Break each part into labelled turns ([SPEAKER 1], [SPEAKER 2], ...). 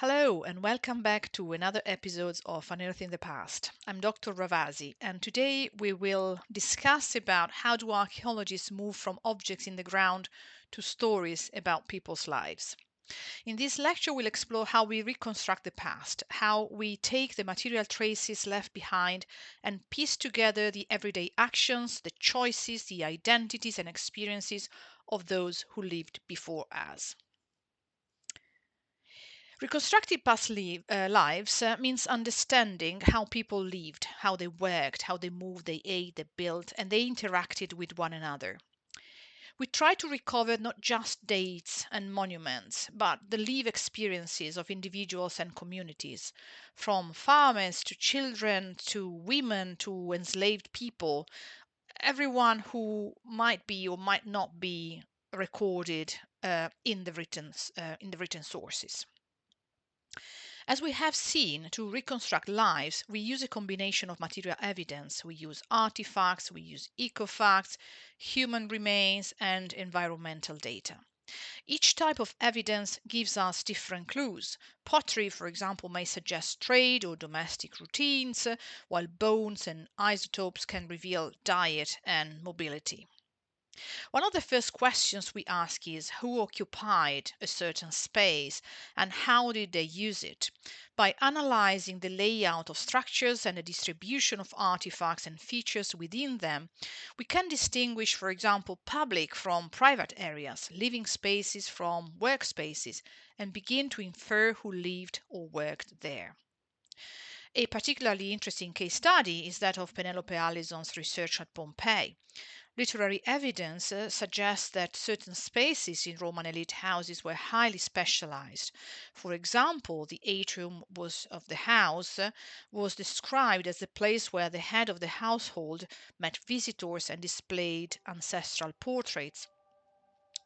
[SPEAKER 1] Hello and welcome back to another episode of Unearthing the Past. I'm Dr. Ravasi and today we will discuss about how do archaeologists move from objects in the ground to stories about people's lives. In this lecture we'll explore how we reconstruct the past, how we take the material traces left behind and piece together the everyday actions, the choices, the identities and experiences of those who lived before us. Reconstructing past lives means understanding how people lived, how they worked, how they moved, they ate, they built, and they interacted with one another. We try to recover not just dates and monuments, but the lived experiences of individuals and communities, from farmers to children to women to enslaved people, everyone who might be or might not be recorded in the written sources. As we have seen, to reconstruct lives, we use a combination of material evidence. We use artifacts, we use ecofacts, human remains, and environmental data. Each type of evidence gives us different clues. Pottery, for example, may suggest trade or domestic routines, while bones and isotopes can reveal diet and mobility. One of the first questions we ask is who occupied a certain space and how did they use it? By analyzing the layout of structures and the distribution of artifacts and features within them, we can distinguish, for example, public from private areas, living spaces from workspaces, and begin to infer who lived or worked there. A particularly interesting case study is that of Penelope Allison's research at Pompeii. Literary evidence suggests that certain spaces in Roman elite houses were highly specialized. For example, the atrium of the house was described as the place where the head of the household met visitors and displayed ancestral portraits.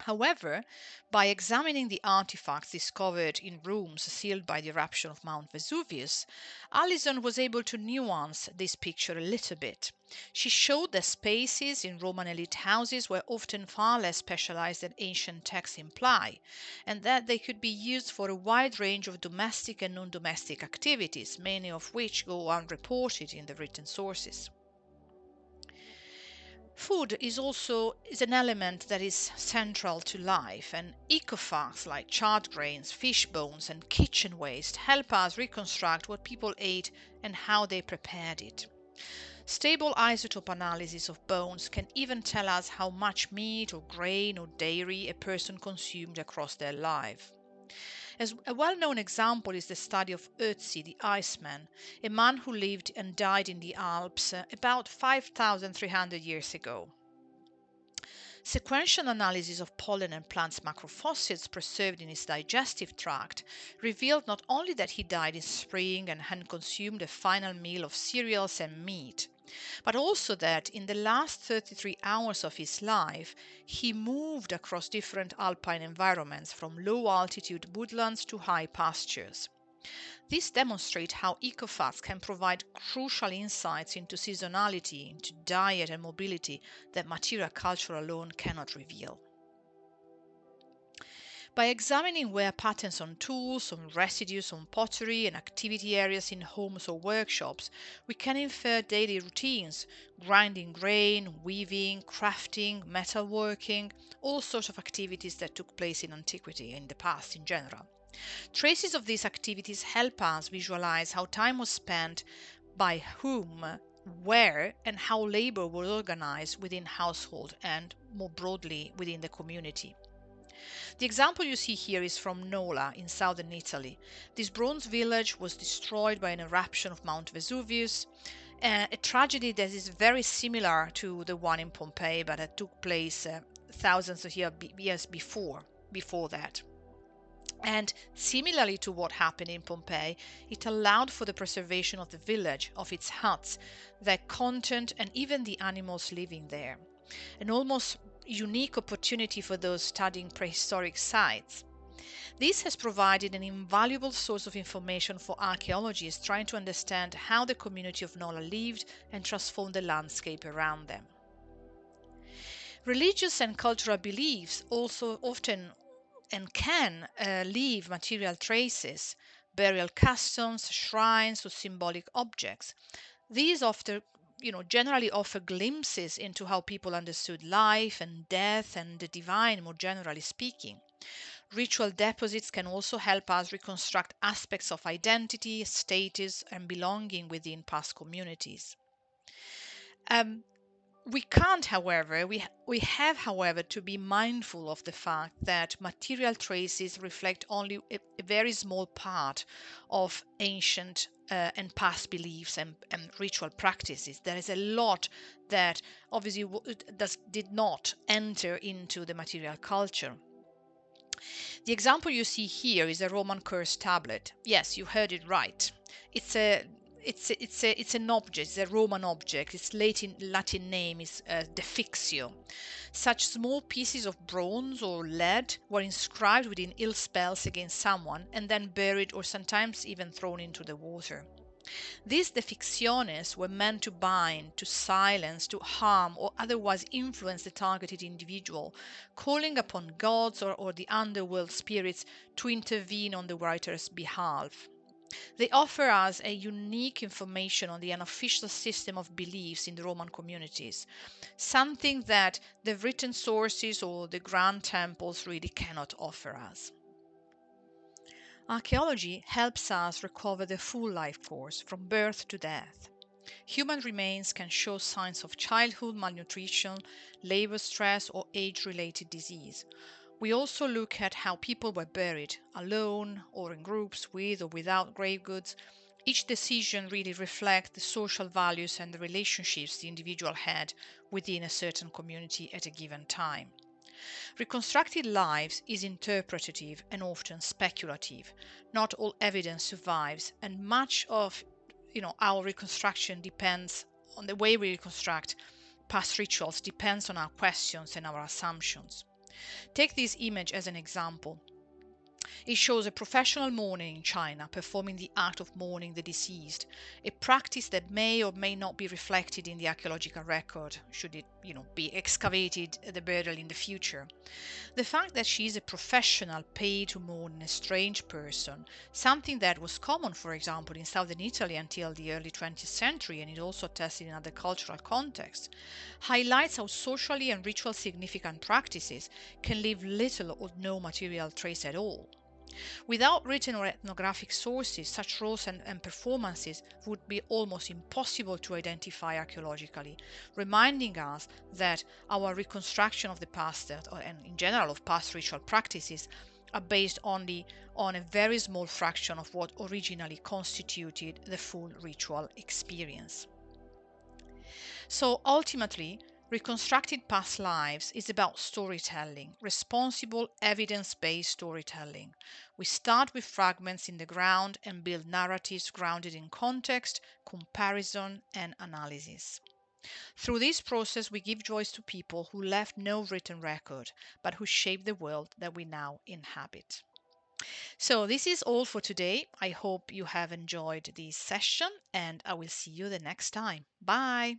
[SPEAKER 1] However, by examining the artifacts discovered in rooms sealed by the eruption of Mount Vesuvius, Allison was able to nuance this picture a little bit. She showed that spaces in Roman elite houses were often far less specialized than ancient texts imply, and that they could be used for a wide range of domestic and non-domestic activities, many of which go unreported in the written sources. Food is an element that is central to life, and ecofacts like charred grains, fish bones, and kitchen waste help us reconstruct what people ate and how they prepared it. Stable isotope analysis of bones can even tell us how much meat or grain or dairy a person consumed across their life. As a well-known example is the study of Ötzi the Iceman, a man who lived and died in the Alps about 5,300 years ago. Sequential analysis of pollen and plants macrofossils preserved in his digestive tract revealed not only that he died in spring and had consumed a final meal of cereals and meat, but also that in the last 33 hours of his life, he moved across different alpine environments from low altitude woodlands to high pastures. This demonstrates how ecofacts can provide crucial insights into seasonality, into diet and mobility that material culture alone cannot reveal. By examining wear patterns on tools, on residues on pottery, and activity areas in homes or workshops, we can infer daily routines, grinding grain, weaving, crafting, metalworking, all sorts of activities that took place in antiquity, in the past in general. Traces of these activities help us visualize how time was spent, by whom, where, and how labor was organized within household and more broadly within the community. The example you see here is from Nola in southern Italy. This bronze village was destroyed by an eruption of Mount Vesuvius, a tragedy that is very similar to the one in Pompeii, but that took place thousands of years before that. And similarly to what happened in Pompeii, it allowed for the preservation of the village, of its huts, their content, and even the animals living there. An almost unique opportunity for those studying prehistoric sites. This has provided an invaluable source of information for archaeologists trying to understand how the community of Nola lived and transformed the landscape around them. Religious and cultural beliefs also often and can leave material traces. burial customs, shrines, or symbolic objects. These often generally offer glimpses into how people understood life and death and the divine, more generally speaking. Ritual deposits can also help us reconstruct aspects of identity, status, and belonging within past communities. Um, we can't, however, we have, however, to be mindful of the fact that material traces reflect only a very small part of ancient and past beliefs and ritual practices. There is a lot that obviously did not enter into the material culture. The example you see here is a Roman curse tablet. Yes, you heard it right. It's a it's an object, it's a Roman object. Its Latin name is defixio. Such small pieces of bronze or lead were inscribed within ill spells against someone and then buried or sometimes even thrown into the water. These defixiones were meant to bind, to silence, to harm, or otherwise influence the targeted individual, calling upon gods or the underworld spirits to intervene on the writer's behalf. They offer us a unique information on the unofficial system of beliefs in the Roman communities, something that the written sources or the grand temples really cannot offer us. Archaeology helps us recover the full life course from birth to death. Human remains can show signs of childhood malnutrition, labor stress, or age related disease. We also look at how people were buried, alone or in groups, with or without grave goods. Each decision really reflects the social values and the relationships the individual had within a certain community at a given time. Reconstructed lives is interpretative and often speculative. Not all evidence survives, and much of our reconstruction depends on the way we reconstruct past rituals depends on our questions and our assumptions. Take this image as an example. It shows a professional mourner in China performing the act of mourning the deceased, a practice that may or may not be reflected in the archaeological record, should it, be excavated at the burial in the future. The fact that she is a professional paid to mourn a strange person, something that was common, for example, in southern Italy until the early 20th century and is also attested in other cultural contexts, highlights how socially and ritual significant practices can leave little or no material trace at all. Without written or ethnographic sources, such roles and performances would be almost impossible to identify archaeologically, reminding us that our reconstruction of the past and in general of past ritual practices are based only on a very small fraction of what originally constituted the full ritual experience. So ultimately, reconstructed past lives is about storytelling, responsible, evidence based storytelling. We start with fragments in the ground and build narratives grounded in context, comparison, and analysis. Through this process, we give voice to people who left no written record, but who shaped the world that we now inhabit. So, this is all for today. I hope you have enjoyed this session, and I will see you the next time. Bye.